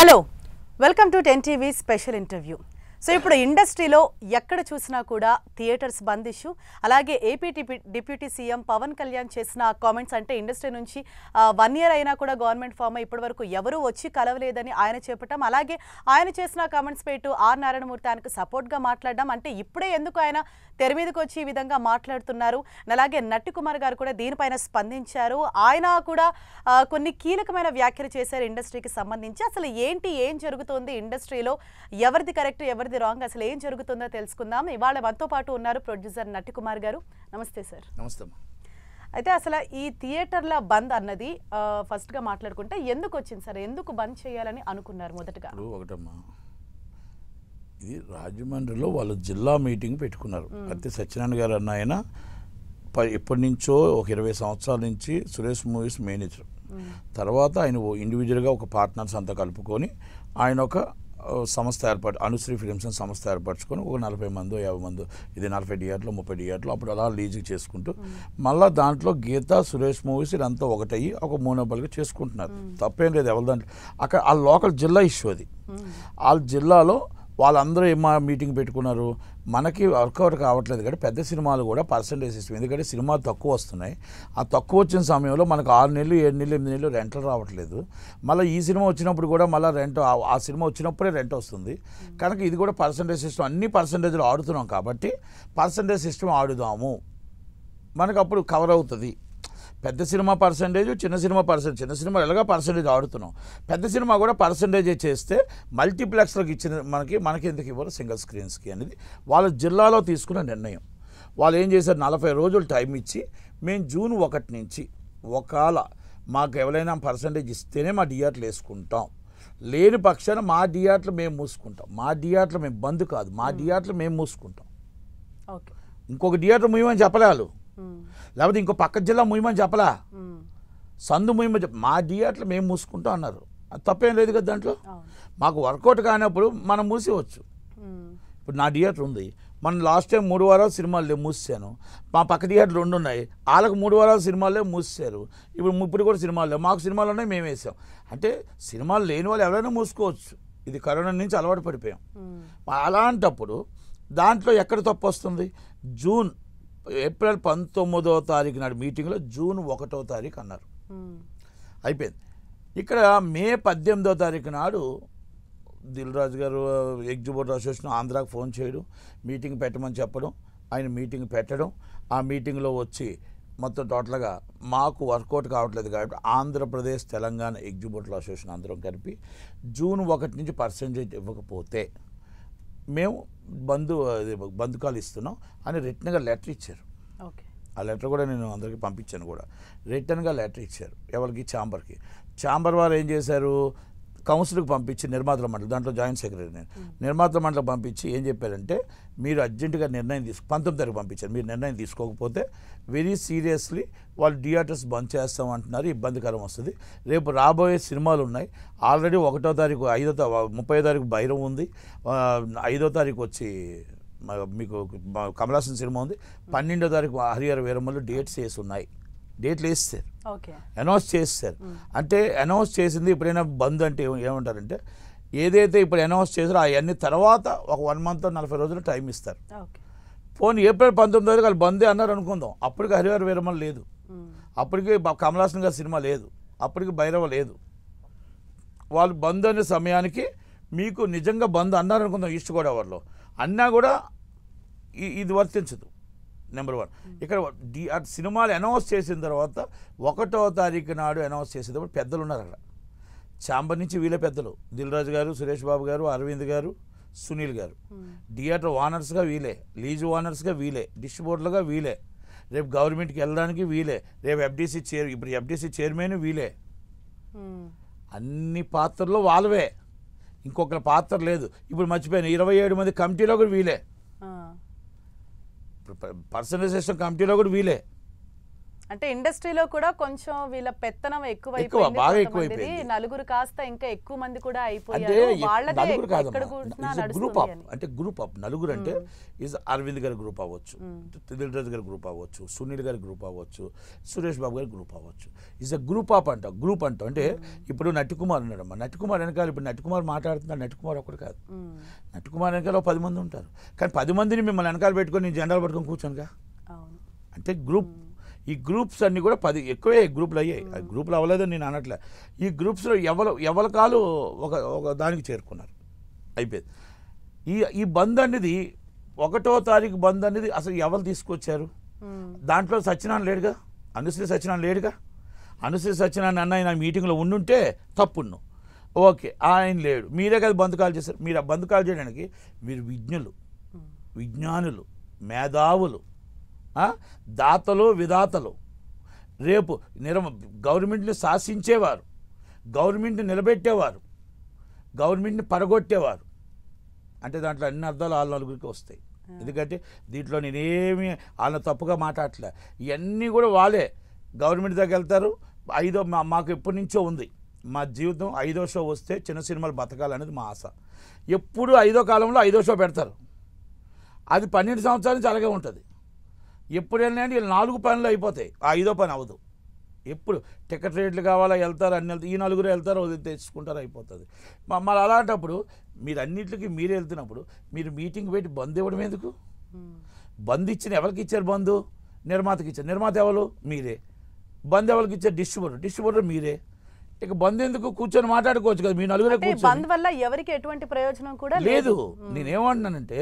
Hello welcome to 10 TV special interview. So ఇప్పుడు ఇండస్ట్రీలో ఎక్కడ చూసినా కూడా థియేటర్స్ బంద్ ఇష్యూ, అలాగే AP deputy CM Pawan Kalyan చేసిన కామెంట్స్ అంటే ఇండస్ట్రీ నుంచి 1 year అయినా కూడా గవర్నమెంట్ ఫామ్ ఇప్పటి వరకు ఎవరూ వచ్చి కలవలేదని ఆయన చెప్పటం, అలాగే ఆయన చేసిన కామెంట్స్ పేటు ఆర్ నారాయణమూర్తి ఆయనకు సపోర్ట్గా మాట్లాడడం, అంటే ఇప్పుడే ఎందుకు ఆయన తెర మీదకి వచ్చి ఈ విధంగా మాట్లాడుతున్నారు. అలాగే నట్టి కుమార్ గారు కూడా దీనిపైన స్పందించారు. ఆయన కూడా కొన్ని కీలకమైన వ్యాఖ్యలు చేశారు ఇండస్ట్రీకి సంబంధించి. అసలు ఏం జరుగుతుంది ఇండస్ట్రీలో, ఎవరిది కరెక్ట్ ఎవరిది రాంగ్, అసలు ఏం జరుగుతుందో తెలుసుకుందాం. ఇవాళ మనతో పాటు ఉన్నారు ప్రొడ్యూసర్ నట్టి కుమార్ గారు. నమస్తే సార్. నమస్తే. అయితే అసలు ఈ థియేటర్ల బంద్ అన్నది ఫస్ట్గా మాట్లాడుకుంటే ఎందుకు వచ్చింది సార్, ఎందుకు బంద్ చేయాలని అనుకున్నారు మొదటగా? ఒకటమ్మా, ఇది రాజమండ్రిలో వాళ్ళు జిల్లా మీటింగ్ పెట్టుకున్నారు. అయితే సత్యనారాయణ గారు అన్న ఆయన ఎప్పటి నుంచో ఒక 20 సంవత్సరాల నుంచి సురేష్ మూవీస్ మేనేజర్, తర్వాత ఆయన ఇండివిజువల్గా ఒక పార్ట్నర్స్ అంతా కలుపుకొని ఆయన ఒక సంస్థ అనుశ్రీ ఫిలిమ్స్ అని సంస్థ ఏర్పరచుకొని ఒక 40 మందో 50 మందో, ఇది 40 థియేటర్లు 30 థియేటర్లు అప్పుడు అలా లీజుకి చేసుకుంటూ మళ్ళీ దాంట్లో గీత సురేష్ మూవీస్ ఇదంతా ఒకటయ్యి ఒక మోనోపల్గా చేసుకుంటున్నారు. తప్పేం లేదు ఎవరి దాంట్లో. అక్కడ ఆ లోకల్ జిల్లా ఇష్యూ అది. వాళ్ళ జిల్లాలో వాళ్ళందరూ ఏమా మీటింగ్ పెట్టుకున్నారు, మనకి వర్కౌట్ కావట్లేదు కాబట్టి పెద్ద సినిమాలు కూడా పర్సంటేజ్ ఇస్తాం, ఎందుకంటే సినిమాలు తక్కువ వస్తున్నాయి. ఆ తక్కువ వచ్చిన సమయంలో మనకు 6 నెలలు 7 నెలలు 8 నెలలు రెంట్లు రావట్లేదు. మళ్ళీ ఈ సినిమా వచ్చినప్పుడు కూడా మళ్ళీ రెంట్, ఆ సినిమా వచ్చినప్పుడే రెంట్ వస్తుంది కనుక ఇది కూడా పర్సంటేజ్ సిస్టమ్, అన్ని పర్సంటేజ్లు ఆడుతున్నాం కాబట్టి పర్సంటేజ్ సిస్టమ్ ఆడుదాము, మనకు అప్పుడు కవర్ అవుతుంది. పెద్ద సినిమా పర్సంటేజ్, చిన్న సినిమా పర్సంటేజ్, చిన్న సినిమా ఎలాగా పర్సంటేజ్ ఆడుతున్నాం, పెద్ద సినిమా కూడా పర్సంటేజ్ చేస్తే మల్టీప్లెక్స్లకు ఇచ్చిన మనకి ఎందుకు ఇవ్వరు సింగిల్ స్క్రీన్స్కి అనేది వాళ్ళ జిల్లాలో తీసుకున్న నిర్ణయం. వాళ్ళు ఏం చేశారు, 40 రోజులు టైం ఇచ్చి మేము జూన్ 1 నుంచి ఒకవేళ మాకు ఎవరైనా పర్సంటేజ్ ఇస్తేనే మా థియేటర్లు వేసుకుంటాం, లేని పక్షాన మా థియేటర్లు మేము మూసుకుంటాం. మా థియేటర్లు మేము బంద్ కాదు, మా థియేటర్లు మేము మూసుకుంటాం. ఇంకొక థియేటర్ ముయ్యమని చెప్పలేరు, లేకపోతే ఇంకో పక్క జిల్లా ముయ్యమని చెప్పలా, సందు ముయ్యమని మా థియేటర్లు మేము మూసుకుంటాం అన్నారు. తప్పేం లేదు కదా దాంట్లో. మాకు వర్కౌట్ కానప్పుడు మనం మూసేవచ్చు. ఇప్పుడు నా థియేటర్ ఉంది, మనం లాస్ట్ టైం 3 వారాలు సినిమాలు మూసాను, మా పక్క థియేటర్లు 2 ఉన్నాయి, వాళ్ళకు 3 వారాలు సినిమాలే మూసారు. ఇప్పుడు కూడా సినిమాలు లేవు, మాకు సినిమాలు ఉన్నాయి, మేము వేసాం. అంటే సినిమాలు లేని వాళ్ళు ఎవరైనా మూసుకోవచ్చు. ఇది కరోనా నుంచి అలవాటు పడిపోయాం. అలాంటప్పుడు దాంట్లో ఎక్కడ తప్పు వస్తుంది? ఏప్రిల్ 19వ తారీఖు నాడు మీటింగ్లో జూన్ 1వ తారీఖు అన్నారు, అయిపోయింది. ఇక్కడ మే 18వ తారీఖు నాడు దిల్ రాజు గారు ఎగ్జిబిటర్ అసోసియేషన్ ఆంధ్రాకి ఫోన్ చేయడం, మీటింగ్ పెట్టమని చెప్పడం, ఆయన మీటింగ్ పెట్టడం, ఆ మీటింగ్లో వచ్చి మొత్తం టోటల్గా మాకు వర్కౌట్ కావట్లేదు కాబట్టి ఆంధ్రప్రదేశ్ తెలంగాణ ఎగ్జిబిటర్ అసోసియేషన్ అందరం కలిపి జూన్ 1 నుంచి పర్సెంటేజ్ ఇవ్వకపోతే మేము బంధుకాలు ఇస్తున్నాం అని రిటర్న్గా లెటర్ ఇచ్చారు. ఆ లెటర్ కూడా నేను అందరికీ పంపించాను కూడా. రిటర్న్గా లెటర్ ఇచ్చారు ఎవరికి? ఛాంబర్కి. ఛాంబర్ వారు ఏం చేశారు, కౌన్సిల్కి పంపించి నిర్మాతల మండలి, దాంట్లో జాయింట్ సెక్రటరీ నేను, నిర్మాతల మండలికి పంపించి ఏం చెప్పారంటే మీరు అర్జెంటుగా నిర్ణయం 19 తారీఖు పంపించారు, మీరు నిర్ణయం తీసుకోకపోతే వెరీ సీరియస్లీ వాళ్ళు థియేటర్స్ బంద్ చేస్తామంటున్నారు, ఇబ్బందికరం వస్తుంది. రేపు రాబోయే సినిమాలు ఉన్నాయి, ఆల్రెడీ 1వ తారీఖు 30వ తారీఖు భైరవ్ ఉంది, 5వ తారీఖు వచ్చి మీకు కమలాసన్ సినిమా ఉంది, 12వ తారీఖు హరిహర వీరమ్మలు డేట్స్ వేసి ఉన్నాయి. డేట్లు వేస్తారు, అనౌన్స్ చేస్తారు. అంటే అనౌన్స్ చేసింది ఎప్పుడైనా బంద్ అంటే ఏమంటారంటే ఏదైతే ఇప్పుడు అనౌన్స్ చేసారో అవన్నీ తర్వాత ఒక 1 month 40 రోజులు టైం ఇస్తారు. పోనీ ఏప్రిల్ 19వ తారీఖు వాళ్ళు బందే అన్నారు అనుకుందాం, అప్పటికి హరిహర వీరమ్మలు లేదు, అప్పటికి కమలాసన్ గారి సినిమా లేదు, అప్పటికి భైరవ లేదు. వాళ్ళు బంద్ అనే సమయానికి మీకు నిజంగా బంద్ అన్నారు అనుకుందాం, ఈస్ట్ గోదావరిలో అన్నా కూడా ఇది వర్తించదు. నెంబర్ 1. ఇక్కడ సినిమాలు అనౌన్స్ చేసిన తర్వాత 1వ తారీఖు నాడు అనౌన్స్ చేసేటప్పుడు పెద్దలు ఉన్నారు అక్కడ. ఛాంబర్ నుంచి వీళ్ళే పెద్దలు, దిల్ రాజు గారు, సురేష్ బాబు గారు, అరవింద్ గారు, సునీల్ గారు. థియేటర్ ఓనర్స్గా వీలే, లీజు ఓనర్స్గా వీలే, డిస్ట్రిబ్యూటర్లుగా వీలే, రేపు గవర్నమెంట్కి వెళ్ళడానికి వీలే, రేపు ఇప్పుడు ఎఫ్డీసీ చైర్మన్ వీలే. అన్ని పాత్రలు వాళ్ళవే, ఇంకొకరి పాత్ర లేదు. ఇప్పుడు మర్చిపోయాను, 27 మంది కమిటీలో కూడా వీలే, పర్సనల్ సిస్టమ్ కమిటీలో కూడా వీలే. అంటే ఇండస్ట్రీలో కూడా కొంచెం వీళ్ళ పెత్తనం బాగా ఎక్కువైపోయింది. ఎక్కువైపోయింది. నలుగురు కాస్త ఇంకా ఎక్కువ మంది కూడా అంటే అయిపోయారు. వాళ్ళదే నలుగురు ఎక్కడ కాదమ్మా, కూర్చున్నా గ్రూప్ నడుస్తుంది అప్. అని. అంటే గ్రూప్ అప్ నలుగురు అంటే ఈజ్ అరవింద్ గారి గ్రూప్ అవ్వచ్చు, దిల్రాజు గారి గ్రూప్ అవ్వచ్చు, సునీల్ గారి గ్రూప్ అవ్వచ్చు, సురేష్ బాబు గారి గ్రూప్ అవ్వచ్చు. ఈజ్ అ గ్రూప్ అప్ అంట. గ్రూప్ అంటాం అంటే ఇప్పుడు నటికుమార్ ఉన్నాడమ్మా, నటికుమార్ వెనకాల ఇప్పుడు నటికుమార్ మాట్లాడుతున్నాడు, నటికుమార్ ఒకటి కాదు, నటికుమార్ వెనకాల 10 మంది ఉంటారు. కానీ 10 మందిని మిమ్మల్ని వెనకాల పెట్టుకొని నేను జెండాలు పట్టుకొని కూర్చోనుగా. అవును. అంటే గ్రూప్, ఈ గ్రూప్స్ అన్నీ కూడా 10 ఎక్కువే గ్రూపులు అయ్యాయి. గ్రూపులు అవ్వలేదని నేను అనట్లే. ఈ గ్రూప్స్లో ఎవరి కాలు ఒక దానికి చేరుకున్నారు, అయిపోయింది. ఈ బంద్ అనేది 1వ తారీఖు బంద్ అనేది అసలు ఎవరు తీసుకొచ్చారు? దాంట్లో సత్యనారాయణ లేడుగా, అనుశ్రీ సత్యనారాయణ లేడుగా. అనుశ్రీ సత్యనారాయణ అన్న నా మీటింగ్లో ఉండుంటే తప్పును, ఓకే, ఆయన లేడు, మీరే కదా బంద్ కాల్ చేశారు. మీరు ఆ బంద్ కాల్ చేయడానికి మీరు విజ్ఞులు, విజ్ఞానులు, మేధావులు, దాతలు, విధాతలు, రేపు గవర్నమెంట్ని శాసించేవారు, గవర్నమెంట్ని నిలబెట్టేవారు, గవర్నమెంట్ని పడగొట్టేవారు. అంటే దాంట్లో అన్ని అర్థాలు వాళ్ళ నలుగురికి వస్తాయి. ఎందుకంటే దీంట్లో నేనేమి వాళ్ళని తప్పుగా మాట్లాడలే. ఇవన్నీ కూడా వాళ్ళే గవర్నమెంట్ దగ్గర వెళ్తారు. మాకు ఎప్పటి నుంచో ఉంది, మా జీవితం 5వ షో వస్తే చిన్న సినిమాలు బతకాలనేది మా ఆశ. ఎప్పుడు 5వ కాలంలో 5వ షో పెడతారు. అది 12 సంవత్సరాల నుంచి అలాగే ఉంటుంది. ఎప్పుడు వెళ్ళినా వీళ్ళు 4 పనులు అయిపోతాయి, ఆ 5వ పని అవ్వదు. ఎప్పుడు టికెట్ రేట్లు కావాలా, వెళ్తారు, అన్ని వెళ్తారు, ఈ నలుగురు వెళ్తారు, తెచ్చుకుంటారు, అయిపోతుంది. మరి అలాంటప్పుడు మీరు అన్నింటికి మీరే వెళ్తున్నప్పుడు మీరు మీటింగ్ పెట్టి బంద్ ఇవ్వడం ఎందుకు? బంద్ ఇచ్చిన ఎవరికి ఇచ్చారు? బంధు నిర్మాతకి ఇచ్చారు. నిర్మాత ఎవరు? మీరే. బంద్ ఎవరికి ఇచ్చారు? డిస్ట్రిబ్యూటర్ మీరే. ఇక బంద్ ఎందుకు? కూర్చొని మాట్లాడుకోవచ్చు కదా మీ నలుగురే కూర్చొని. బంద్ వల్ల ఎవరికి ఎటువంటి ప్రయోజనం కూడా లేదు. నేనేమంటున్నానంటే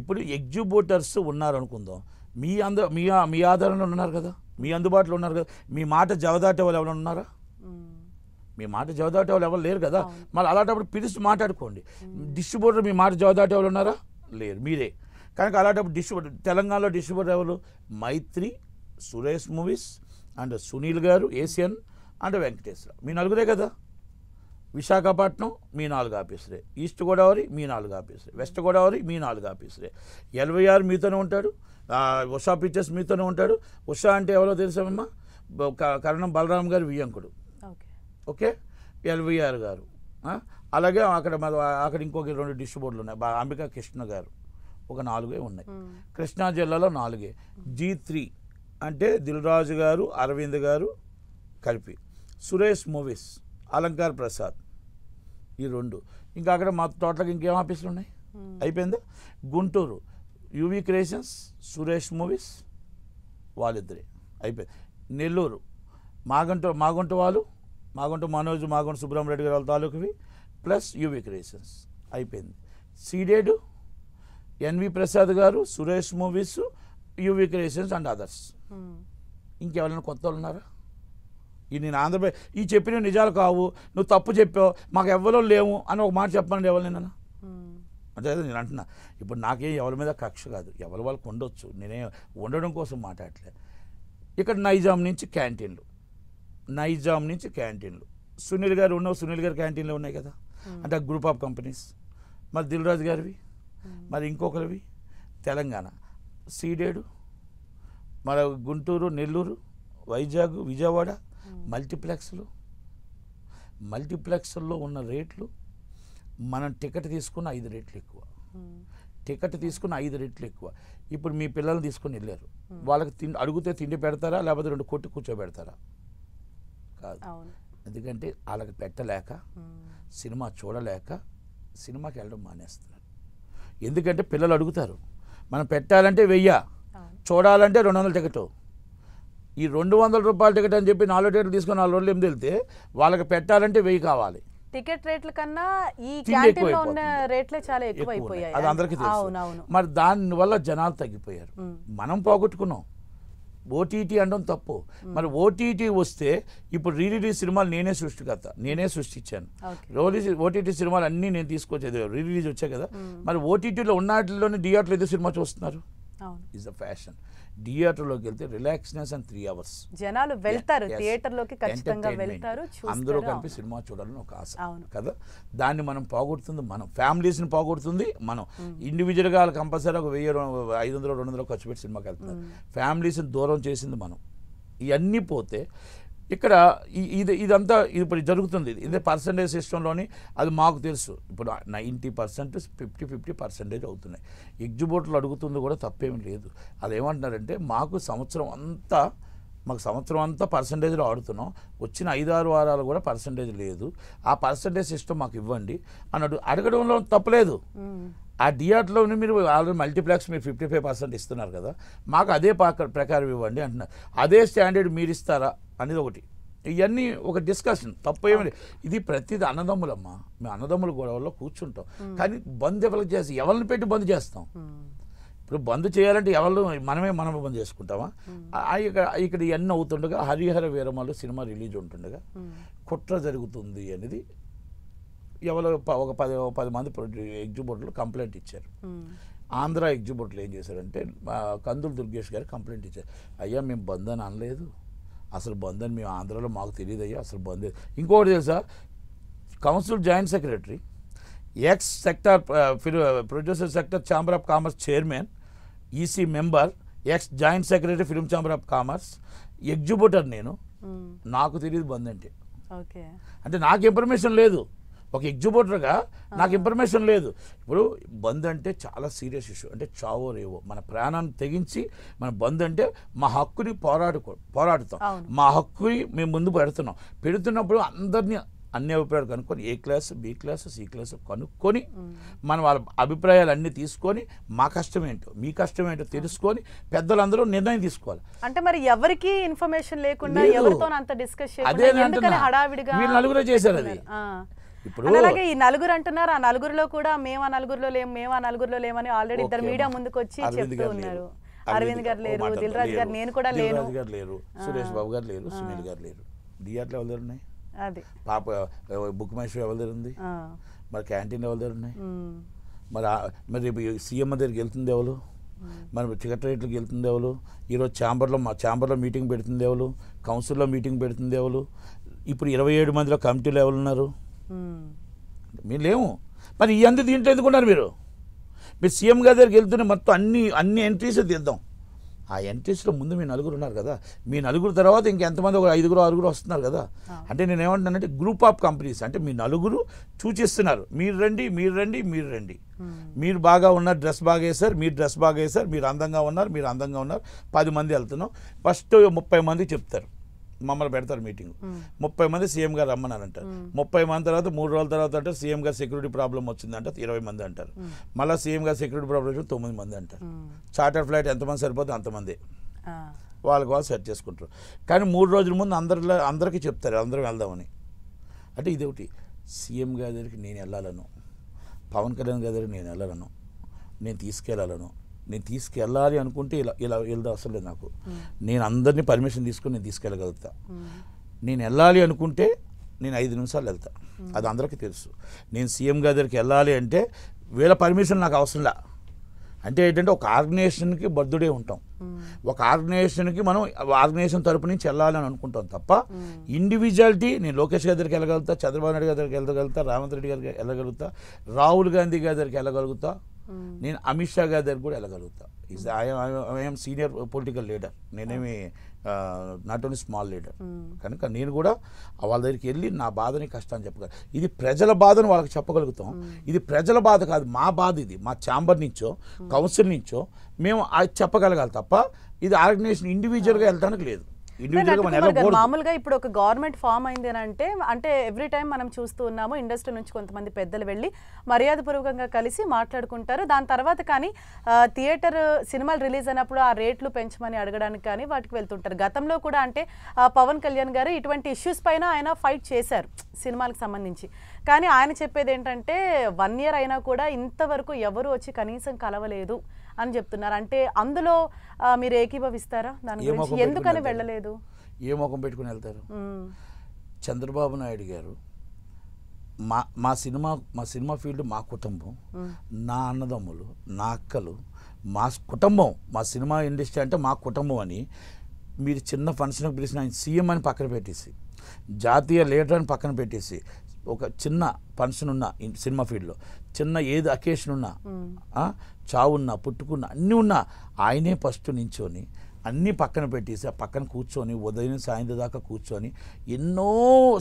ఇప్పుడు ఎగ్జిబ్యూటర్స్ ఉన్నారు అనుకుందాం, మీ ఆధారంలో ఉన్నారు కదా, మీ అందుబాటులో ఉన్నారు కదా. మీ మాట జవదాటే వాళ్ళు ఎవరైనా ఉన్నారా? మీ మాట జవదాటే వాళ్ళు ఎవరు లేరు కదా. మళ్ళీ అలాంటప్పుడు పిలిచి మాట్లాడుకోండి. డిస్ట్రిబ్యూటర్ మీ మాట జవదాటే వాళ్ళు ఉన్నారా? లేరు, మీరే. కనుక అలాంటప్పుడు డిస్ట్రిబ్యూటర్, తెలంగాణలో డిస్ట్రిబ్యూటర్ ఎవరు? మైత్రి, సురేష్ మూవీస్ అండ్ సునీల్ గారు, ఏషియన్ అండ్ వెంకటేశ్వర, మీ నలుగురే కదా. విశాఖపట్నం మీ 4 ఆఫీసరే, ఈస్ట్ గోదావరి మీ 4 ఆఫీసరే, వెస్ట్ గోదావరి మీ 4 ఆఫీసరే, 86 మీతోనే ఉంటాడు, ఉషా పిక్చర్స్ మీతోనే ఉంటాడు. ఉషా అంటే ఎవరో తెలుసామమ్మా? కరణం బలరాం గారు వియ్యంకుడు. ఓకే, 86 గారు. అలాగే అక్కడ ఇంకొక 2 డిస్ట్రిబ్యూటర్లు ఉన్నాయి. అంబికా కృష్ణ గారు ఒక 4 ఉన్నాయి. కృష్ణా జిల్లాలో 4. G3 అంటే దిల్రాజు గారు, అరవింద్ గారు కలిపి. సురేష్ మూవీస్ అలంకార్ ప్రసాద్, ఈ 2. ఇంకా అక్కడ మా టోటల్గా ఇంకేం ఆఫీసులు ఉన్నాయి? అయిపోయిందా? Guntur UV creations, Suresh movies వాళ్ళిద్దరే, అయిపోయింది. నెల్లూరు మాగుంట వాళ్ళు, మాగుంట మనోజ్, మాగుంట సుబ్రహ్మరెడ్డి గారు వాళ్ళ తాలూకువి ప్లస్ యువి క్రియేషన్స్, అయిపోయింది. సీడెడ్ ఎన్వి ప్రసాద్ గారు, Suresh movies, UV creations and others. ఇంకెవరైనా కొత్త వాళ్ళు ఉన్నారా? ఈ నేను ఆంధ్రప్రదేశ్ ఈ చెప్పిన నిజాలు కావు, నువ్వు తప్పు చెప్పావు, మాకు ఎవరో లేవు అని ఒక మాట చెప్పండి ఎవరినైనా. అంటే నేను అంటున్నా, ఇప్పుడు నాకేం ఎవరి మీద కక్ష కాదు, ఎవరి వాళ్ళకి ఉండొచ్చు, నేనే ఉండడం కోసం మాట్లాడలే. ఇక్కడ నైజాం నుంచి క్యాంటీన్లు, సునీల్ గారు సునీల్ గారి క్యాంటీన్లు ఉన్నాయి కదా, అంటే గ్రూప్ ఆఫ్ కంపెనీస్. మరి దిల్రాజు గారివి, మరి ఇంకొకరివి తెలంగాణ సీడెడ్, మరి గుంటూరు, నెల్లూరు, వైజాగ్, విజయవాడ మల్టీప్లెక్స్లో ఉన్న రేట్లు మనం టికెట్ తీసుకున్న 5 రెట్లు ఎక్కువ. ఇప్పుడు మీ పిల్లల్ని తీసుకొని వెళ్ళారు, వాళ్ళకి అడిగితే తిండి పెడతారా, లేకపోతే 2 కొట్టి కూర్చోబెడతారా? కాదు. ఎందుకంటే వాళ్ళకి పెట్టలేక, సినిమా చూడలేక సినిమాకి వెళ్ళడం మానేస్తున్నారు. ఎందుకంటే పిల్లలు అడుగుతారు, మనం పెట్టాలంటే 1000, చూడాలంటే 200 టికెట్. ఈ 200 రూపాయల టికెట్ అని చెప్పి 4 టికెట్లు తీసుకొని 4 రోజులు 8 వెళ్తే వాళ్ళకి పెట్టాలంటే 1000 కావాలి. టికెట్ రేట్ల కన్నా ఈ క్యాంటీన్లో ఉన్న రేట్లే చాలా ఎక్కువైపోయాయి, అది అందరికీ తెలుసు. మరి దానివల్ల జనాలు తగ్గిపోయారు, మనం పోగొట్టుకున్నాం. ఓటీటీ అనడం తప్పు. మరి ఓటీటీ వస్తే ఇప్పుడు రిలీజ్ సినిమాలు నేనే సృష్టించాను. ఓటీటీ సినిమాలు అన్నీ నేను తీసుకొచ్చేది, రిలీజ్ వచ్చాయి కదా. మరి ఓటీటీలో ఉన్నట్లోనే థియేటర్లో ఏదో సినిమా చూస్తున్నారు. Is the fashion. థియేటర్లోకి వెళ్తే రిలాక్స్నెస్ అండ్ 3 hours జనాలు వెళ్తారు, థియేటర్లోకి ఖచ్చితంగా వెళ్తారు, అందరూ కలిపి సినిమా చూడాలని ఒక ఆశ కదా. దాన్ని మనం పోగొడుతుంది, మనం ఫ్యామిలీస్ని పోగొడుతుంది. మనం ఇండివిజువల్గా కంపల్సరీ ఒక 1000, 500, 200 ఖర్చు పెట్టి సినిమాకి వెళ్తున్నారు. ఫ్యామిలీస్ని దూరం చేసింది మనం. ఇవన్నీ పోతే ఇక్కడ ఇదంతా ఇప్పుడు జరుగుతుంది. ఇదే పర్సంటేజ్ సిస్టంలోని అది మాకు తెలుసు. ఇప్పుడు 90% 50% అవుతున్నాయి. ఎగ్జిబిటర్లు అడుగుతుంది కూడా తప్పేమీ లేదు. అదేమంటున్నారంటే మాకు సంవత్సరం అంతా పర్సంటేజ్లో ఆడుతున్నాం, వచ్చిన 5-6 వారాలు కూడా పర్సంటేజ్ లేదు, ఆ పర్సంటేజ్ సిస్టమ్ మాకు ఇవ్వండి అని అడగడంలో తప్పలేదు. ఆ థియేటర్లో మీరు ఆల్రెడీ మల్టీప్లెక్స్ మీరు 55% ఇస్తున్నారు కదా, మాకు అదే ప్రకారం ఇవ్వండి అంటున్నారు. అదే స్టాండర్డ్ మీరు ఇస్తారా అనేది ఒకటి. ఇవన్నీ ఒక డిస్కషన్, తప్పు ఏమి. ఇది ప్రతిది అన్నదమ్ములమ్మా, మేము అన్నదమ్ముల గొడవల్లో కూర్చుంటాం. కానీ బంద్ ఎవరిని పెట్టి బంద్ చేస్తాం? ఇప్పుడు బంద్ చేయాలంటే మనమే బంద్ చేసుకుంటామా? ఇక్కడ ఇవన్నీ అవుతుండగా హరిహర వీరమలు సినిమా రిలీజ్ ఉంటుండగా కుట్ర జరుగుతుంది అనేది ఒక 10 మంది ఎగ్జిబిటర్లు కంప్లైంట్ ఇచ్చారు. ఆంధ్ర ఎగ్జిబిటర్లు ఏం చేశారంటే కందులు దుర్గేష్ గారు కంప్లైంట్ ఇచ్చారు. అయ్యా మేము బంద్ అని అనలేదు, అసలు బంద్ అని మేము ఆంధ్రాలో మాకు తెలియదు అయ్యా, అసలు బంద్. ఇంకొకటి తెలుసా, council joint secretary, X sector producer sector chamber of commerce chairman, EC member, X joint secretary film chamber of commerce, exhibitor నేను, నాకు తెలియదు బంద్ అంటే. అంటే నాకు ఇన్ఫర్మేషన్ లేదు, ఒక ఎగ్జిబిటర్గా నాకు ఇన్ఫర్మేషన్ లేదు. ఇప్పుడు బంద్ అంటే చాలా సీరియస్ ఇష్యూ, అంటే చావో రేవో, మన ప్రాణాన్ని తెగించి మన బంద్ అంటే మా హక్కుని పోరాడుతాం, మా హక్కుని మేము ముందు పెడుతున్నప్పుడు అందరినీ అన్ని అభిప్రాయాలు కనుక్కొని A class, B class, C class కనుక్కొని మనం వాళ్ళ అభిప్రాయాలు అన్నీ తీసుకొని మా కష్టం ఏంటో మీ కష్టం ఏంటో తెలుసుకొని పెద్దలందరూ నిర్ణయం తీసుకోవాలి. అంటే మరి ఎవరికి ఇన్ఫర్మేషన్ లేకుండా ఎవరితో అంత డిస్కస్ వీళ్ళు నలుగురే చేశారు అది. ఇప్పుడు అలాగే ఈ నలుగురు అంటున్నారు, ఆ నలుగురిలో కూడా మేము ఆ నలుగురిలో లేమని ఆల్రెడీ ఇద్దరు మీడియా ముందుకు వచ్చి చెప్తూ ఉన్నారు. అరవింద్ గారు లేరు, దిల్ రాజు గారు, నేను కూడా లేరు, సురేష్ బాబు గారు లేరు, సునీల్ గారు లేరు. థియేటర్లు ఎవరి దగ్గర ఉన్నాయి? అది పాప బుక్ మై షో ఎవరి దగ్గర ఉంది? మరి క్యాంటీన్ ఎవరి దగ్గర ఉన్నాయి? మరి రేపు సీఎం దగ్గరికి వెళ్తుంది ఎవరు? మరి సెక్రటరేట్లకు వెళ్తుంది ఎవరు? ఈరోజు ఛాంబర్లో మీటింగ్ పెడుతుంది ఎవరు? కౌన్సిల్లో మీటింగ్ పెడుతుంది ఎవరు? ఇప్పుడు 27 మందిలో కమిటీలో ఎవరు ఉన్నారు? మీరు లేవు. మరి ఈ దీంట్లో ఎందుకున్నారు మీరు సీఎం గారి దగ్గరికి వెళ్తూనే మొత్తం అన్ని ఎంట్రీస్ తీద్దాం. ఆ ఎంట్రీస్లో ముందు మీ నలుగురు ఉన్నారు కదా, మీ నలుగురు తర్వాత ఇంకెంతమంది ఒక 5-6 వస్తున్నారు కదా. అంటే నేను ఏమంటున్నానంటే గ్రూప్ ఆఫ్ కంపెనీస్, అంటే మీ నలుగురు సూచిస్తున్నారు, మీరు రండి, మీరు బాగా ఉన్నారు, డ్రెస్ బాగా వేశారు, మీరు డ్రెస్ బాగా వేశారు, మీరు అందంగా ఉన్నారు, 10 మంది వెళ్తున్నాం. ఫస్ట్ 30 మంది చెప్తారు, మమ్మల్ని పెడతారు మీటింగ్, 30 మంది సీఎం గారు రమ్మన్నారంటారు. 30 మంది తర్వాత 3 రోజుల తర్వాత అంటారు సీఎం గారు సెక్యూరిటీ ప్రాబ్లం వచ్చిందంటే 20 మంది అంటారు. మళ్ళీ సీఎం గారు సెక్యూరిటీ ప్రాబ్లం వచ్చి 9 మంది అంటారు. చార్టర్ ఫ్లైట్ ఎంతమంది సరిపోతే అంతమంది వాళ్ళు సెట్ చేసుకుంటారు. కానీ 3 రోజుల ముందు అందరికీ చెప్తారు అందరం వెళ్దామని. అంటే ఇదొకటి, సీఎం గారి దగ్గరికి నేను వెళ్ళాలను, పవన్ కళ్యాణ్ గారి దగ్గరికి నేను వెళ్ళాలను, నేను తీసుకెళ్ళాలి అనుకుంటే ఇలా వెళ్దా అసలు లేదు నాకు. నేను అందరినీ పర్మిషన్ తీసుకొని నేను తీసుకెళ్ళగలుగుతా. నేను వెళ్ళాలి అనుకుంటే నేను 5 నిమిషాలు వెళ్తా, అది అందరికీ తెలుసు. నేను సీఎం గారి దగ్గరికి వెళ్ళాలి అంటే వీళ్ళ పర్మిషన్ నాకు అవసరంలా. అంటే ఏంటంటే ఒక ఆర్గనైజేషన్కి బద్దుడే ఉంటాం, ఒక ఆర్గనైజేషన్కి మనం ఆర్గనైజేషన్ తరపు నుంచి వెళ్ళాలని అనుకుంటాం తప్ప ఇండివిజువాలిటీ నేను లోకేష్ గారి దగ్గరికి వెళ్ళగలుగుతా, చంద్రబాబు నాయుడు గారి దగ్గరికి వెళ్ళగలుగుతా, రేవంత్ రెడ్డి గారికి వెళ్ళగలుగుతా, రాహుల్ గాంధీ గారి దగ్గరికి వెళ్ళగలుగుతా, నేను అమిత్ షా గారి దగ్గర కూడా వెళ్ళగలుగుతా. ఐఎమ్ సీనియర్ పొలిటికల్ లీడర్, నేనేమి నాట్ ఓన్లీ స్మాల్ లీడర్. కనుక నేను కూడా వాళ్ళ దగ్గరికి వెళ్ళి నా బాధని కష్టాన్ని చెప్పగలను. ఇది ప్రజల బాధను వాళ్ళకి చెప్పగలుగుతాం. ఇది ప్రజల బాధ కాదు, మా బాధ. ఇది మా ఛాంబర్ నుంచో కౌన్సిల్ నుంచో మేము అది చెప్పగలగాలి తప్ప ఇది ఆర్గనైజేషన్ ఇండివిజువల్గా వెళ్ళడానికి లేదు. మామూలుగా ఇప్పుడు ఒక గవర్నమెంట్ ఫామ్ అయింది అంటే ఎవ్రీ టైం మనం చూస్తూ ఉన్నాము, ఇండస్ట్రీ నుంచి కొంతమంది పెద్దలు వెళ్ళి మర్యాదపూర్వకంగా కలిసి మాట్లాడుకుంటారు. దాని తర్వాత కానీ థియేటర్ సినిమాలు రిలీజ్ అయినప్పుడు ఆ రేట్లు పెంచమని అడగడానికి కానీ వాటికి వెళ్తుంటారు. గతంలో కూడా అంటే పవన్ కళ్యాణ్ గారు ఇటువంటి ఇష్యూస్ పైన ఆయన ఫైట్ చేశారు సినిమాలకు సంబంధించి. కానీ ఆయన చెప్పేది ఏంటంటే 1 year అయినా కూడా ఇంతవరకు ఎవరు వచ్చి కనీసం కలవలేదు అని చెప్తున్నారు. అంటే అందులో మీరు ఏకీభవిస్తారా? దాని గురించి ఎందుకని వెళ్ళలేదు? ఏ ముఖం పెట్టుకుని వెళ్తారు? చంద్రబాబు నాయుడు గారు మా సినిమా ఫీల్డ్ మా కుటుంబం, నా అన్నదమ్ములు, నా అక్కలు, మా కుటుంబం, మా సినిమా ఇండస్ట్రీ అంటే మా కుటుంబం అని మీరు చిన్న ఫంక్షన్కి పిలిచిన ఆయన సీఎం అని పక్కన పెట్టేసి, జాతీయ లీడర్ అని పక్కన పెట్టేసి, ఒక చిన్న ఫంక్షన్ ఉన్నా సినిమా ఫీల్డ్లో, చిన్న ఏది అకేషన్ ఉన్నా, చావున్నా పుట్టుకున్నా అన్నీ ఉన్నా ఆయనే ఫస్ట్ నించొని అన్నీ పక్కన పెట్టేసి ఆ పక్కన కూర్చొని ఉదయం సాయంత్రం దాకా కూర్చొని ఎన్నో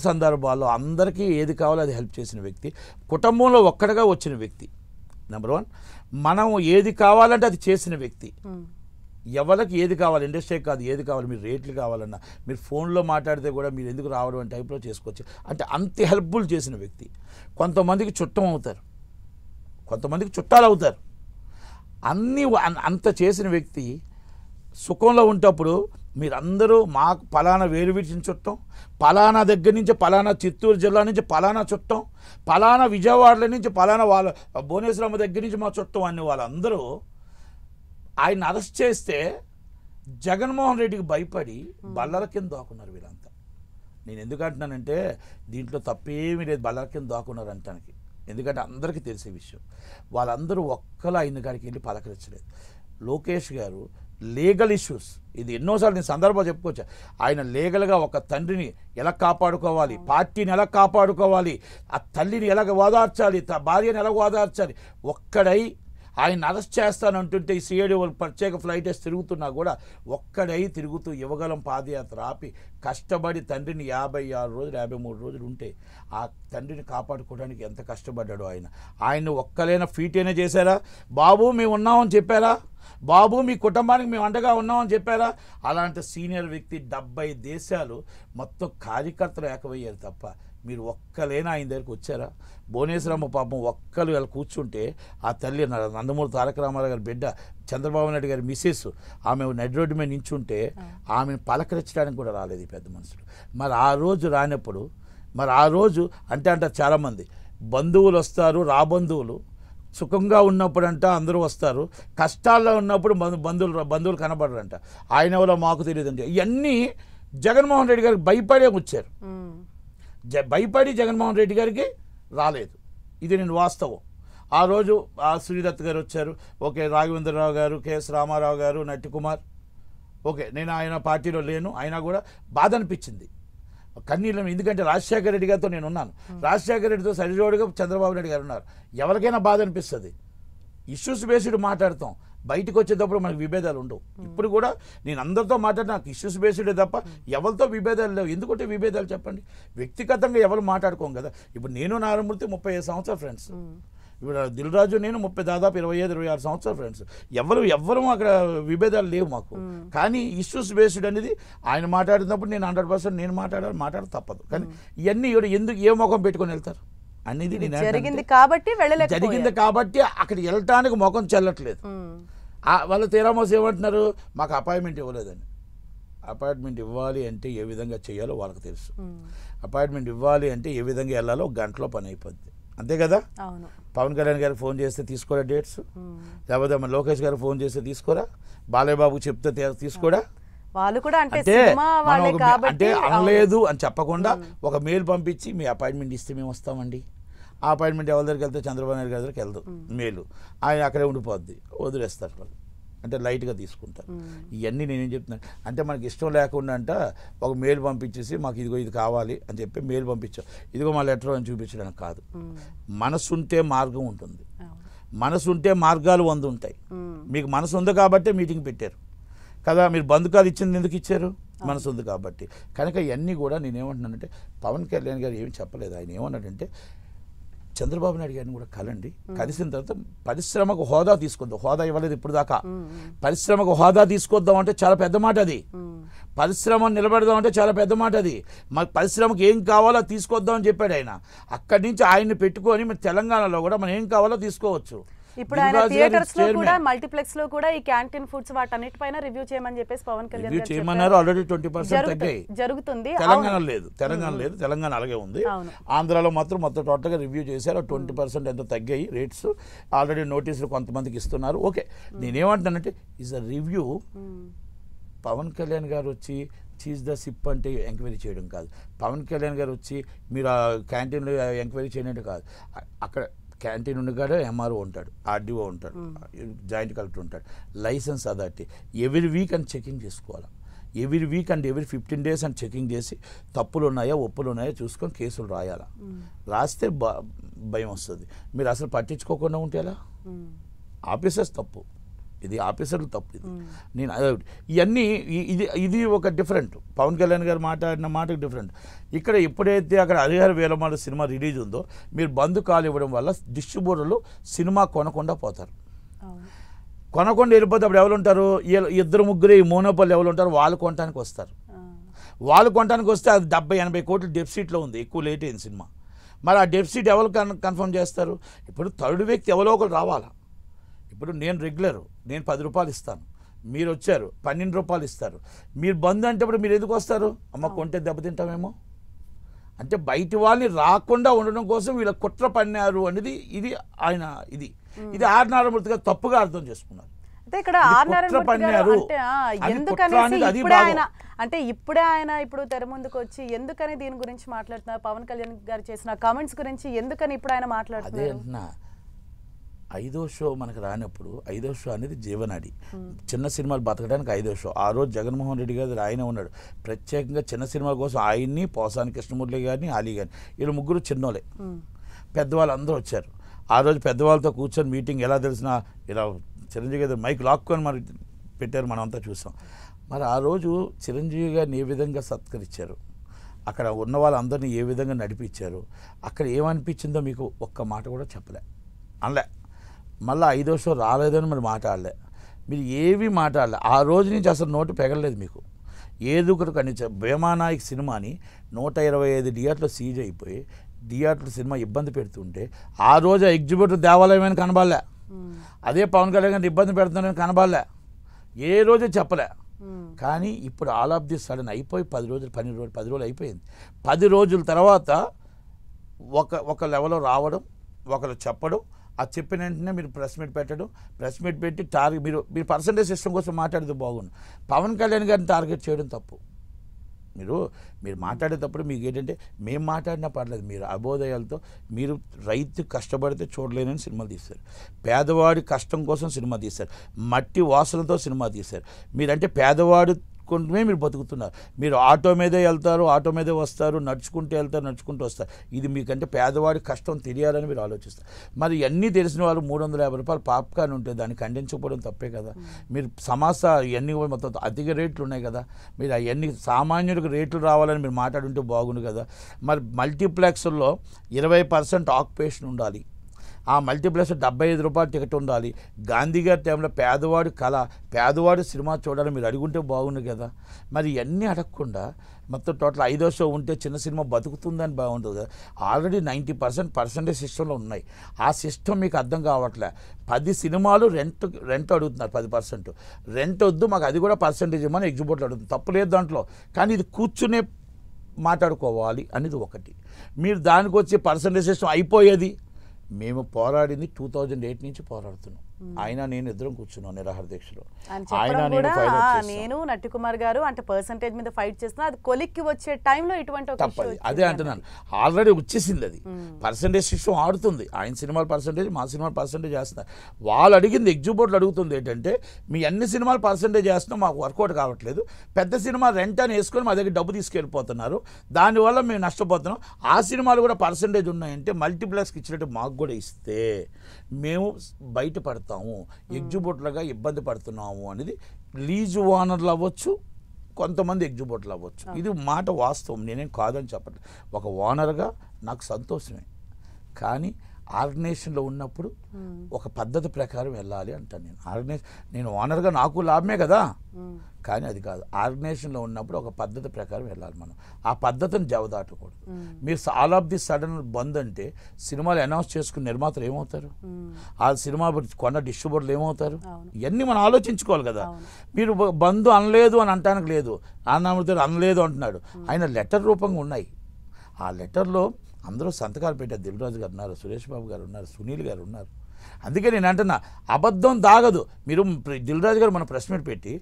సందర్భాల్లో అందరికీ ఏది కావాలో అది హెల్ప్ చేసిన వ్యక్తి, కుటుంబంలో ఒక్కడిగా వచ్చిన వ్యక్తి. నెంబర్ 1, మనం ఏది కావాలంటే అది చేసిన వ్యక్తి. ఎవరికి ఏది కావాలి, ఇండస్ట్రీ కాదు, ఏది కావాలి, మీరు రేట్లు కావాలన్నా మీరు ఫోన్లో మాట్లాడితే కూడా మీరు ఎందుకు రావడం అనే టైప్లో చేసుకోవచ్చు. అంటే అంత హెల్ప్ఫుల్ చేసిన వ్యక్తి. కొంతమందికి చుట్టం అవుతారు, కొంతమందికి చుట్టాలు అవుతారు. అంత చేసిన వ్యక్తి సుఖంలో ఉంటప్పుడు మీరందరూ మాకు పలానా వేరు విడిచిన చుట్టం, పలానా దగ్గర నుంచి పలానా చిత్తూరు జిల్లా నుంచి పలానా చుట్టం, పలానా విజయవాడలో నుంచి పలానా వాళ్ళ భువనేశ్వరమ్మ దగ్గర నుంచి మా చుట్టం అనే వాళ్ళందరూ ఆయన అరెస్ట్ చేస్తే జగన్మోహన్ రెడ్డికి భయపడి బల్లల కింద దాక్కున్నారు వీళ్ళంతా. నేను ఎందుకు అంటున్నానంటే దీంట్లో తప్పేమీ లేదు, బల్లల కింద దాక్కున్నారు అంటానికి. ఎందుకంటే అందరికీ తెలిసే విషయం. వాళ్ళందరూ ఒక్కలా ఆయన కాడికి వెళ్ళి పలకరించలేదు. లోకేష్ గారు లీగల్ ఇష్యూస్, ఇది ఎన్నోసార్లు నేను సందర్భాలు చెప్పుకోవచ్చు. ఆయన లీగల్గా ఒక తండ్రిని ఎలా కాపాడుకోవాలి, పార్టీని ఎలా కాపాడుకోవాలి, ఆ తల్లిని ఎలా ఓదార్చాలి, భార్యని ఎలా ఓదార్చాలి, ఒక్కడై ఆయన అరెస్ట్ చేస్తానంటుంటే ఈ సిఐడి వాళ్ళు ప్రత్యేక ఫ్లైట్ వేసి తిరుగుతున్నా కూడా ఒక్కడై తిరుగుతూ యువగలం పాదయాత్ర ఆపి కష్టపడి తండ్రిని 56 రోజులు 53 రోజులు ఉంటే ఆ తండ్రిని కాపాడుకోవడానికి ఎంత కష్టపడ్డాడో ఆయన ఒక్కలైనా ఫీట్ అయినా చేశారా? బాబు మేము ఉన్నామని చెప్పారా? బాబు మీ కుటుంబానికి మేము అండగా ఉన్నామని చెప్పారా? అలాంటి సీనియర్ వ్యక్తి 70 దేశాలు మొత్తం కార్యకర్తలు ఏకమయ్యారు తప్ప మీరు ఒక్కలేనా ఆయన దగ్గరికి వచ్చారా? భువనేశ్వరమ్మ పాపం ఒక్కరు ఇలా కూర్చుంటే ఆ తల్లి నందమూరి తారక రామారావు గారి బిడ్డ చంద్రబాబు నాయుడు గారి మిస్సెస్ ఆమె నడి రోడ్డు మీద నించుంటే ఆమెను పలకరించడానికి కూడా రాలేదు ఈ పెద్ద మనుషులు. మరి ఆ రోజు రానప్పుడు, మరి ఆ రోజు అంటారు చాలామంది బంధువులు వస్తారు, రాబంధువులు సుఖంగా ఉన్నప్పుడంట అందరూ వస్తారు, కష్టాల్లో ఉన్నప్పుడు బంధువులు కనబడరంట. ఆయన ఎవరో మాకు తెలియదంటే ఇవన్నీ జగన్మోహన్ రెడ్డి గారికి భయపడే వచ్చారు. భయపడి జగన్మోహన్ రెడ్డి గారికి రాలేదు. ఇది నేను వాస్తవం. ఆ రోజు శ్రీదత్ గారు వచ్చారు, ఓకే, రాఘవేంద్రరావు గారు, కెఎస్ రామారావు గారు, నట్టికుమార్, ఓకే, నేను ఆయన పార్టీలో లేను, అయినా కూడా బాధ అనిపించింది కన్నీళ్ళు. ఎందుకంటే రాజశేఖర రెడ్డి గారితో నేను ఉన్నాను, రాజశేఖర రెడ్డితో సరిజోడుగా చంద్రబాబు నాయుడు గారు ఉన్నారు. ఎవరికైనా బాధ అనిపిస్తుంది. ఇష్యూస్ బేస్డ్ మాట్లాడతాం, బయటకు వచ్చేటప్పుడు మనకు విభేదాలు ఉండవు. ఇప్పుడు కూడా నేను అందరితో మాట్లాడి నాకు ఇష్యూస్ బేస్డే తప్ప ఎవరితో విభేదాలు లేవు. ఎందుకంటే విభేదాలు చెప్పండి, వ్యక్తిగతంగా ఎవరు మాట్లాడుకోం కదా. ఇప్పుడు నేను నారాయణమూర్తి 35 సంవత్సరాల ఫ్రెండ్స్, ఇప్పుడు దిల్ రాజు నేను దాదాపు 25-26 సంవత్సరాల ఫ్రెండ్స్. ఎవరు అక్కడ విభేదాలు లేవు మాకు. కానీ ఇష్యూస్ బేస్డ్ అనేది ఆయన మాట్లాడినప్పుడు నేను 100% నేను మాట్లాడాలి తప్పదు. కానీ ఇవన్నీ ఎందుకు ఏ ముఖం పెట్టుకొని వెళ్తారు అనేది జరిగింది కాబట్టి అక్కడ వెళ్ళటానికి ముఖం చెల్లట్లేదు. వాళ్ళ తీరామోస్ ఏమంటున్నారు, మాకు అపాయింట్మెంట్ ఇవ్వలేదని. అపాయింట్మెంట్ ఇవ్వాలి అంటే ఏ విధంగా చేయాలో వాళ్ళకి తెలుసు. అపాయింట్మెంట్ ఇవ్వాలి అంటే ఏ విధంగా వెళ్ళాలో గంటలో పని అయిపోద్ది, అంతే కదా. పవన్ కళ్యాణ్ గారికి ఫోన్ చేస్తే తీసుకోరా డేట్స్, లేకపోతే మన లోకేష్ గారికి ఫోన్ చేస్తే తీసుకోరా, బాలయ్య బాబుకి చెప్తే తీసుకోరా. వాళ్ళు కూడా అంటే అనలేదు అని చెప్పకుండా ఒక మెయిల్ పంపించి మీ అపాయింట్మెంట్ ఇస్తే మేము వస్తామండి. ఆ అపాయింట్మెంట్ ఎవరి దగ్గరికి వెళ్తే చంద్రబాబు నాయుడు గారి దగ్గరికి వెళ్దాం, మెయిల్ ఆయన అక్కడే ఉండిపోద్ది, వదిలేస్తారు వాళ్ళు, అంటే లైట్గా తీసుకుంటారు. ఇవన్నీ నేనేం చెప్తున్నాను అంటే మనకి ఇష్టం లేకుండా అంట ఒక మెయిల్ పంపించేసి మాకు ఇదిగో ఇది కావాలి అని చెప్పి మెయిల్ పంపించాం, ఇదిగో మా లెటర్ అని చూపించడానికి కాదు. మనసు ఉంటే మార్గం ఉంటుంది, మనసు ఉంటే మార్గాలు 100 ఉంటాయి. మీకు మనసు ఉంది కాబట్టే మీటింగ్ పెట్టారు కదా. మీరు బంధు కాదు ఇచ్చింది ఎందుకు ఇచ్చారు? మనసు ఉంది కాబట్టి. కనుక ఇవన్నీ కూడా నేనేమంటున్నానంటే పవన్ కళ్యాణ్ గారు ఏమి చెప్పలేదు. ఆయన ఏమన్నాడంటే చంద్రబాబు నాయుడు గారిని కూడా కలండి, కలిసిన తర్వాత పరిశ్రమకు హోదా తీసుకొద్దాం. హోదా ఇవ్వలేదు ఇప్పుడు దాకా. పరిశ్రమకు హోదా తీసుకొద్దాం అంటే చాలా పెద్ద మాట అది. పరిశ్రమ నిలబెడదాం అంటే చాలా పెద్ద మాట అది. మాకు పరిశ్రమకు ఏం కావాలో తీసుకొద్దాం అని చెప్పాడు ఆయన. అక్కడి నుంచి ఆయన్ని పెట్టుకొని మన తెలంగాణలో కూడా మనం ఏం కావాలో తీసుకోవచ్చు. ఇప్పుడు ఆయన థియేటర్స్ లో కూడా మల్టీప్లెక్స్ లో కూడా ఈ క్యాంటీన్ ఫుడ్స్ వాటన్నిటిపైన రివ్యూ చేయమని చెప్పేసి పవన్ కళ్యాణ్ గారు చేయమన్నారు. ఆల్రెడీ 20% తగ్గాయి. జరుగుతుంది. తెలంగాణ లేదు, తెలంగాణ అలాగే ఉంది. ఆంధ్రాలో మాత్రం మొత్తం టోటల్ గా రివ్యూ చేశారు. 20% ఎంత తగ్గాయి రేట్స్. ఆల్రెడీ నోటీసులు కొంతమందికి ఇస్తున్నారు. ఓకే, నేనేమంటానంటే is a review. Pawan Kalyan గారు వచ్చి చీజ్ ద సిప్ అంటే ఎంక్వైరీ చేయడం కాదు. పవన్ కళ్యాణ్ గారు వచ్చి మీరు ఆ క్యాంటీన్లో ఎంక్వైరీ చేయడం కాదు. అక్కడ క్యాంటీన్ ఉండగానే ఎంఆర్ఓ ఉంటాడు, ఆర్డీఓ ఉంటాడు, జాయింట్ కలెక్టర్ ఉంటాడు, లైసెన్స్ అథారిటీ. ఎవ్రీ వీక్ అని చెకింగ్ చేసుకోవాలి. Every week and every 15 days అని చెకింగ్ చేసి తప్పులు ఉన్నాయా ఒప్పులు ఉన్నాయా చూసుకొని కేసులు రాయాలా. రాస్తే భయం వస్తుంది. మీరు అసలు పట్టించుకోకుండా ఉంటే ఎలా? ఆఫీసర్స్ తప్పు, ఇది ఆఫీసర్లు తప్పు. ఇది నేను ఇవన్నీ ఇది ఒక డిఫరెంట్. పవన్ కళ్యాణ్ గారు మాట్లాడిన మాటకు డిఫరెంట్. ఇక్కడ ఎప్పుడైతే అక్కడ హరిహర వీరమాల సినిమా రిలీజ్ ఉందో మీరు బంధు కాలు ఇవ్వడం వల్ల డిస్ట్రిబ్యూటర్లు సినిమా కొనకుండా పోతారు. కొనకుండా వెళ్ళిపోతే అప్పుడు ఎవరు ఉంటారు? ఇద్దరు ముగ్గురు ఈ మోనోపల్లి ఎవరు ఉంటారు? వాళ్ళు కొనడానికి వస్తారు. వాళ్ళు కొనడానికి వస్తే అది 70-80 కోట్లు డెఫిసిట్లో ఉంది. ఎక్కువ లేట్ అయింది సినిమా. మరి ఆ డెఫిసిట్ ఎవరు కన్ఫర్మ్ చేస్తారు? ఇప్పుడు థర్డ్ వ్యక్తి ఎవరో ఒకరు రావాలా. ఇప్పుడు నేను రెగ్యులరు, నేను 10 రూపాయలు ఇస్తాను, మీరు వచ్చారు 12 రూపాయలు ఇస్తారు. మీరు బంద్ అంటే ఇప్పుడు మీరు ఎందుకు వస్తారు? అమ్మ కొంటే దెబ్బతింటామేమో అంటే బయట వాళ్ళని రాకుండా ఉండడం కోసం వీళ్ళ కుట్ర పన్నారు అనేది ఇది ఆయన ఇది ఆర్ నారాయణమూర్తి గారు తప్పుగా అర్థం చేసుకున్నారు. అంటే ఇక్కడ ఆర్ నారాయణమూర్తి గారు అంటే ఎందుకనేసి ఇప్పుడే ఆయన ఇప్పుడు తెర ముందుకు వచ్చి ఎందుకని దీని గురించి మాట్లాడుతున్నారు? పవన్ కళ్యాణ్ గారు చేసిన కామెంట్స్ గురించి ఎందుకని ఇప్పుడు ఆయన మాట్లాడుతున్నారు? 5వ షో మనకు రానప్పుడు 5వ షో అనేది జీవనాడి. చిన్న సినిమాలు బతకడానికి 5వ షో. ఆ రోజు జగన్మోహన్ రెడ్డి గారు ఆయన ఉన్నాడు. ప్రత్యేకంగా చిన్న సినిమాల కోసం ఆయన్ని, పోసాని కృష్ణమూర్తి గారిని, అలీ గారిని, వీళ్ళు ముగ్గురు చిన్నోళ్ళే. పెద్దవాళ్ళు అందరూ వచ్చారు. ఆ రోజు పెద్దవాళ్ళతో కూర్చొని మీటింగ్ ఎలా తెలిసిన ఇలా చిరంజీవి గారు మైక్ లాక్కొని మరి పెట్టారు, మనం అంతా చూసాం. మరి ఆ రోజు చిరంజీవి గారిని ఏ విధంగా సత్కరించారు, అక్కడ ఉన్న వాళ్ళందరినీ ఏ విధంగా నడిపించారు, అక్కడ ఏమనిపించిందో మీకు ఒక్క మాట కూడా చెప్పలే, అనలే. మళ్ళీ 5వ షో రాలేదని మరి మాట్లాడలే, మీరు ఏవి మాట్లాడలే. ఆ రోజు నుంచి అసలు నోటు పెగలలేదు మీకు. ఏదో ఒకటి కనిపించ భీమానాయక్ సినిమాని 125 థియేటర్లు సీజ్ అయిపోయి థియేటర్ల సినిమా ఇబ్బంది పెడుతుంటే ఆ రోజు ఎగ్జిబిటర్ దేవాలయమైన కనబాలే. అదే పవన్ కళ్యాణ్ గారిని ఇబ్బంది పెడుతున్నారని కనబాలే, ఏ రోజు చెప్పలే. కానీ ఇప్పుడు ఆల్ ఆఫ్ ది సడన్ అయిపోయి 10 రోజులు అయిపోయింది. 10 రోజుల తర్వాత ఒక లెవెల్లో రావడం, ఒకరు చెప్పడం, ఆ చెప్పిన వెంటనే మీరు ప్రెస్ మీట్ పెట్టడం, ప్రెస్ మీట్ పెట్టి మీరు పర్సంటేజ్ సిస్టమ్ కోసం మాట్లాడితే బాగుండు. పవన్ కళ్యాణ్ గారిని టార్గెట్ చేయడం తప్పు. మీరు మాట్లాడేటప్పుడు మీకు ఏంటంటే మేము మాట్లాడినా పర్లేదు, మీరు అబోధయాలతో మీరు రైతు కష్టపడితే చూడలేనని సినిమాలు తీశారు, పేదవాడి కష్టం కోసం సినిమా తీశారు, మట్టి వాసనతో సినిమా తీశారు. మీరంటే పేదవాడు కొంటే మీరు బతుకుతున్నారు. మీరు ఆటో మీదే వెళ్తారు, ఆటో మీదే వస్తారు, నడుచుకుంటూ వెళ్తారు, నడుచుకుంటూ వస్తారు. ఇది మీకంటే పేదవాడి కష్టం తెలియాలని మీరు ఆలోచిస్తారు. మరి ఇవన్నీ తెలిసిన వాళ్ళు 350 రూపాయలు పాప్కార్న్ ఉంటే దాన్ని ఖండించకపోవడం తప్పే కదా. మీరు సమస్య ఇవన్నీ మొత్తం అధిక రేట్లు ఉన్నాయి కదా, మీరు అవన్నీ సామాన్యులకు రేట్లు రావాలని మీరు మాట్లాడుంటే బాగుండు కదా. మరి మల్టీప్లెక్స్లో 20% ఆక్యుపేషన్ ఉండాలి, ఆ మల్టీప్లెక్స్ 75 రూపాయలు టికెట్ ఉండాలి. గాంధీ గారి టైంలో పేదవాడి కళ, పేదవాడి సినిమా చూడాలని మీరు అడుగుంటే బాగుండు కదా. మరి ఇవన్నీ అడగకుండా మొత్తం టోటల్ 5వ షో ఉంటే చిన్న సినిమా బతుకుతుందని బాగుంటుంది కదా. ఆల్రెడీ 90% పర్సంటేజ్ సిస్టంలో ఉన్నాయి. ఆ సిస్టమ్ మీకు అర్థం కావట్లే. 10 సినిమాలు రెంట్ అడుగుతున్నారు, 10%. రెంట్ వద్దు మాకు, అది కూడా పర్సంటేజ్ ఇవ్వమని ఎగ్జిబిట్లు అడుగుతుంది, తప్పులేదు దాంట్లో. కానీ ఇది కూర్చునే మాట్లాడుకోవాలి అనేది ఒకటి. మీరు దానికి వచ్చి పర్సంటేజ్ సిస్టమ్ అయిపోయేది. మేము పోరాడింది 2008 నుంచి పోరాడుతున్నాం. ఆయన నేను ఇద్దరం కూర్చున్నాం నిరాహార దీక్షలో. నేను నట్టి కుమార్ గారు అంటే పర్సంటేజ్ మీద ఫైట్ చేస్తున్నా, అది కొలిక్కి వచ్చే టైంలో ఇటువంటి తప్పది. అదే అంటున్నాను, ఆల్రెడీ వచ్చేసింది అది. పర్సంటేజ్ సిస్టమ్ ఆడుతుంది. ఆయన సినిమాలు పర్సంటేజ్, మా సినిమాలు పర్సంటేజ్ చేస్తున్నారు. వాళ్ళు అడిగింది, ఎగ్జిబిట్లు అడుగుతుంది ఏంటంటే మీ అన్ని సినిమాలు పర్సంటేజ్ చేస్తున్నాం, మాకు వర్కౌట్ కావట్లేదు, పెద్ద సినిమా రెంట్ అని వేసుకొని మా దగ్గర డబ్బు తీసుకెళ్ళిపోతున్నారు, దానివల్ల మేము నష్టపోతున్నాం. ఆ సినిమాలు కూడా పర్సంటేజ్ ఉన్నాయంటే మల్టీప్లెక్స్కి ఇచ్చినట్టు మాకు కూడా ఇస్తే మేము బయటపడతాము, ఎగ్జిబిట్లుగా ఇబ్బంది పడుతున్నాము అనేది. లీజు ఓనర్లు అవ్వచ్చు, కొంతమంది ఎగ్జిబిట్లు అవ్వచ్చు, ఇది మాట వాస్తవం, నేనేం కాదని చెప్పట్లేదు. ఒక ఓనర్గా నాకు సంతోషమే. కానీ ఆర్గనైజేషన్లో ఉన్నప్పుడు ఒక పద్ధతి ప్రకారం వెళ్ళాలి అంటాను నేను. నేను ఓనర్గా నాకు లాభమే కదా, కానీ అది కాదు. ఆర్గనైజేషన్లో ఉన్నప్పుడు ఒక పద్ధతి ప్రకారం వెళ్ళాలి మనం. ఆ పద్ధతిని జవదాటకూడదు. మీరు ఆల్ ఆఫ్ ది సడన్ బంద్ అంటే సినిమాలు అనౌన్స్ చేసుకున్న నిర్మాతలు ఏమవుతారు, ఆ సినిమా కొన్న డిస్ట్రిబ్యూటర్లు ఏమవుతారు, ఇవన్నీ మనం ఆలోచించుకోవాలి కదా. మీరు బంద్ అనలేదు అని అంటానికి లేదు, నారాయణమూర్తి అనలేదు అంటున్నాడు. ఆయన లెటర్ రూపంగా ఉన్నాయి. ఆ లెటర్లో అందరూ సంతకాలు పెట్టారు. దిల్ రాజు గారు ఉన్నారు, సురేష్ బాబు గారు ఉన్నారు, సునీల్ గారు ఉన్నారు. అందుకే నేను అంటున్నా, అబద్ధం దాగదు. మీరు దిల్ రాజు గారు మన ప్రెస్ మీట్ పెట్టి,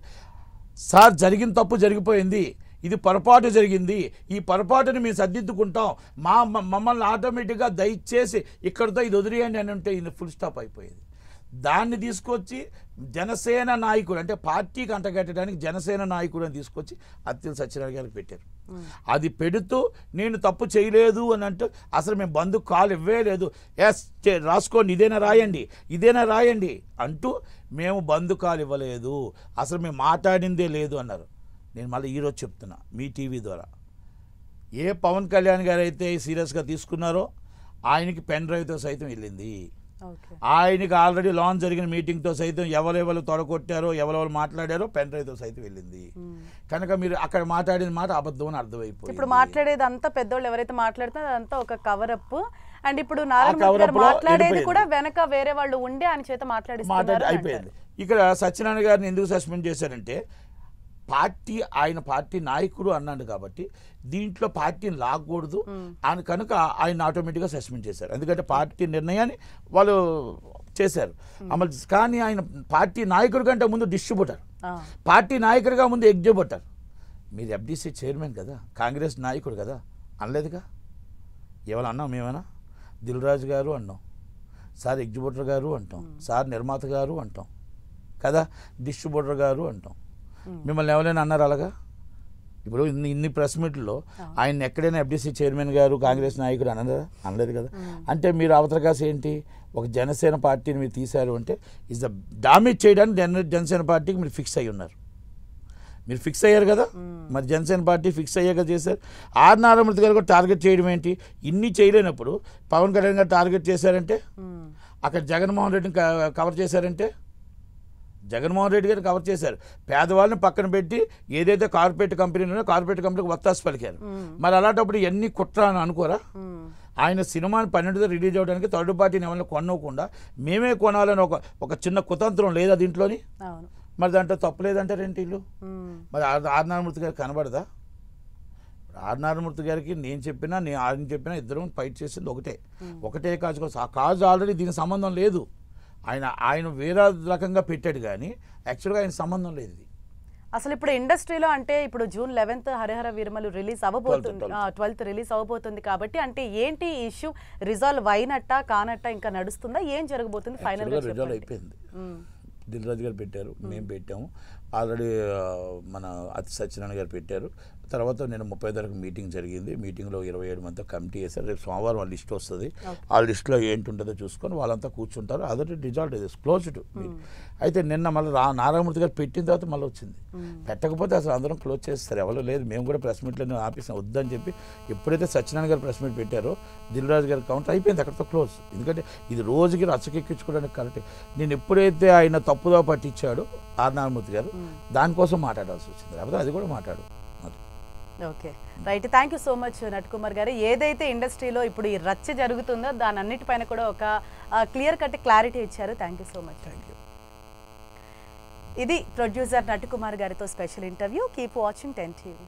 సార్ జరిగిన తప్పు జరిగిపోయింది, ఇది పొరపాటు జరిగింది, ఈ పొరపాటుని మేము సర్దిద్దుకుంటాం, మమ్మల్ని ఆటోమేటిక్గా దయచేసి ఇక్కడితో ఇది వదిలేయండి అని అంటే ఇది ఫుల్ స్టాప్ అయిపోయేది. దాన్ని తీసుకొచ్చి జనసేన నాయకుడు అంటే పార్టీకి అంటగట్టడానికి జనసేన నాయకుడు అని తీసుకొచ్చి అత్తిల సత్యనారాయణ గారికి పెట్టారు. అది పెడుతూ నేను తప్పు చేయలేదు అని అంటూ అసలు మేము బంధుకు కాల్ ఇవ్వలేదు, ఎస్ రాసుకోండి ఇదేనా రాయండి అంటూ మేము బంధు కాల్ ఇవ్వలేదు, అసలు మేము మాట్లాడిందే లేదు అన్నారు. నేను మళ్ళీ ఈరోజు చెప్తున్నా మీ టీవీ ద్వారా, ఏ పవన్ కళ్యాణ్ గారు అయితే సీరియస్గా తీసుకున్నారో ఆయనకి పెన్ డ్రైవ్తో సైతం వెళ్ళింది. ఆయనకి ఆల్రెడీ లాంచ్ జరిగిన మీటింగ్తో సైతం ఎవరెవరు తొడగొట్టారో ఎవరెవరు మాట్లాడారో పెన్ డ్రైవ్తో సైతం వెళ్ళింది. కనుక మీరు అక్కడ మాట్లాడిన మాట అబద్ధం అని అర్థమైపోయింది. ఇప్పుడు మాట్లాడేది అంతా పెద్దోళ్ళు ఎవరైతే మాట్లాడుతారో అదంతా ఒక కవరప్. అండ్ ఇప్పుడు నారాయణ మాట్లాడేది కూడా వెనక వేరే వాళ్ళు ఉండి ఆయన చేత మాట్లాడి అయిపోయింది. ఇక్కడ సత్యనారాయణ గారిని ఎందుకు సస్పెండ్ చేశారంటే ఆయన పార్టీ నాయకుడు అన్నాడు కాబట్టి దీంట్లో పార్టీని లాగకూడదు అని కనుక ఆయన ఆటోమేటిక్గా సస్పెండ్ చేశారు. ఎందుకంటే పార్టీ నిర్ణయాన్ని వాళ్ళు చేశారు అమలు. కానీ ఆయన పార్టీ నాయకుడి కంటే ముందు డిస్ట్రిబ్యూటర్, పార్టీ నాయకుడిగా ముందు ఎగ్జిబ్యూటర్. మీరు ఎఫ్డీసీ చైర్మన్ కదా, కాంగ్రెస్ నాయకుడు కదా, అనలేదుగా. ఎవరు అన్నాం మేమన్నా? దిల్ రాజు గారు అన్నాం, సార్ ఎగ్జిబ్యూటర్ గారు అంటాం, సార్ నిర్మాత గారు అంటాం కదా, డిస్ట్రిబ్యూటర్ గారు అంటాం. మిమ్మల్ని ఎవరైనా అన్నారు అలాగా? ఇప్పుడు ఇన్ని ప్రెస్ మీట్లో ఆయన ఎక్కడైనా ఎఫ్డీసీ చైర్మన్ గారు కాంగ్రెస్ నాయకుడు అనలేదు కదా. అంటే మీరు అవతరకాశ ఏంటి, ఒక జనసేన పార్టీని మీరు తీశారు అంటే ఇస్ ద డామేజ్ చేయడానికి జనసేన పార్టీకి మీరు ఫిక్స్ అయ్యి ఉన్నారు. మీరు ఫిక్స్ అయ్యారు కదా, మరి జనసేన పార్టీ ఫిక్స్ అయ్యాక చేశారు. ఆర్ నారాయణమూర్తి గారు కూడా టార్గెట్ చేయడం ఏంటి? ఇన్ని చేయలేనప్పుడు పవన్ కళ్యాణ్ గారు టార్గెట్ చేశారంటే, అక్కడ జగన్మోహన్ రెడ్డిని కవర్ చేశారంటే, జగన్మోహన్ రెడ్డి గారిని కవర్ చేశారు. పేదవాళ్ళని పక్కన పెట్టి ఏదైతే కార్పొరేట్ కంపెనీలో కార్పొరేట్ కంపెనీకి వత్తాసు పలికారు. మరి అలాంటప్పుడు ఎన్ని కుట్ర అని అనుకోరా? ఆయన సినిమాని 12తో రిలీజ్ అవ్వడానికి థర్డ్ పార్టీని ఎవరిని కొనకుండా మేమే కొనాలని ఒక చిన్న కుతంత్రం లేదా దీంట్లోని? మరి దాంట్లో తప్పులేదంటారేంటి వీళ్ళు? మరి ఆర్ నారాయణమూర్తి గారికి కనబడదా? ఆర్ నారాయణమూర్తి గారికి నేను చెప్పినా ఆయన చెప్పినా ఇద్దరం ఫైట్ చేసింది ఒకటే కాజు కోసం. ఆ కాజు ఆల్రెడీ దీనికి సంబంధం లేదు. ఆయన వేరే రకంగా పెట్టాడు కానీ యాక్చువల్గా ఆయన సంబంధం లేదు. అసలు ఇప్పుడు ఇండస్ట్రీలో అంటే ఇప్పుడు June 11th Harihara Veeramallu release అవ్వబోతుంది, 12th రిలీజ్ అవ్వబోతుంది కాబట్టి అంటే ఏంటి ఇష్యూ? రిజాల్వ్ అయినట్టా కానట్టా ఇంకా నడుస్తుందా? ఏం జరగబోతుంది ఫైనల్ గా? రిజాల్వ్ అయిపోయింది. దిల్ రాజు గారు పెట్టారు, మేము పెట్టాము. ఆల్రెడీ మన అతి సత్యనారాయణ గారు పెట్టారు. తర్వాత నేను 30 తారీఖు మీటింగ్ జరిగింది. మీటింగ్లో 27 మందితో కమిటీ చేశారు. రేపు సోమవారం వాళ్ళ లిస్ట్ వస్తుంది. ఆ లిస్ట్లో ఏంటి ఉంటుందో చూసుకొని వాళ్ళంతా కూర్చుంటారు. అదొకటి రిజల్ట్ ఇది క్లోజ్డ్. అయితే నిన్న మళ్ళీ నారాయణమూర్తి గారు పెట్టిన తర్వాత మళ్ళీ వచ్చింది. పెట్టకపోతే అసలు అందరం క్లోజ్ చేస్తారు. ఎవరు లేదు. మేము కూడా ప్రెస్ మీట్లో ఆపేసాం వద్దని చెప్పి. ఎప్పుడైతే సత్యనారాయణ గారు ప్రెస్ మీట్ పెట్టారో దిల్ రాజు గారి కౌంటర్ అయిపోయింది, అక్కడితో క్లోజ్. ఎందుకంటే ఇది రోజుకి రచ్చకెక్కించుకోవడానికి కరెక్ట్. నేను ఎప్పుడైతే ఆయన తప్పుదో పట్టించాడో ఆర్ నారాయణమూర్తి గారు, దానికోసం మాట్లాడాల్సి వచ్చింది. లేకపోతే అది కూడా మాట్లాడు. Okay, right. Thank you so much Natkumar గారు. ఏదైతే ఇండస్ట్రీలో ఇప్పుడు ఈ రచ్చ జరుగుతుందో దాని అన్నిటిపైన కూడా ఒక క్లియర్ కట్ క్లారిటీ ఇచ్చారు. Thank you so much. Thank you. ఇది ప్రొడ్యూసర్ నట్కుమార్ గారితో special interview. Keep watching 10 TV.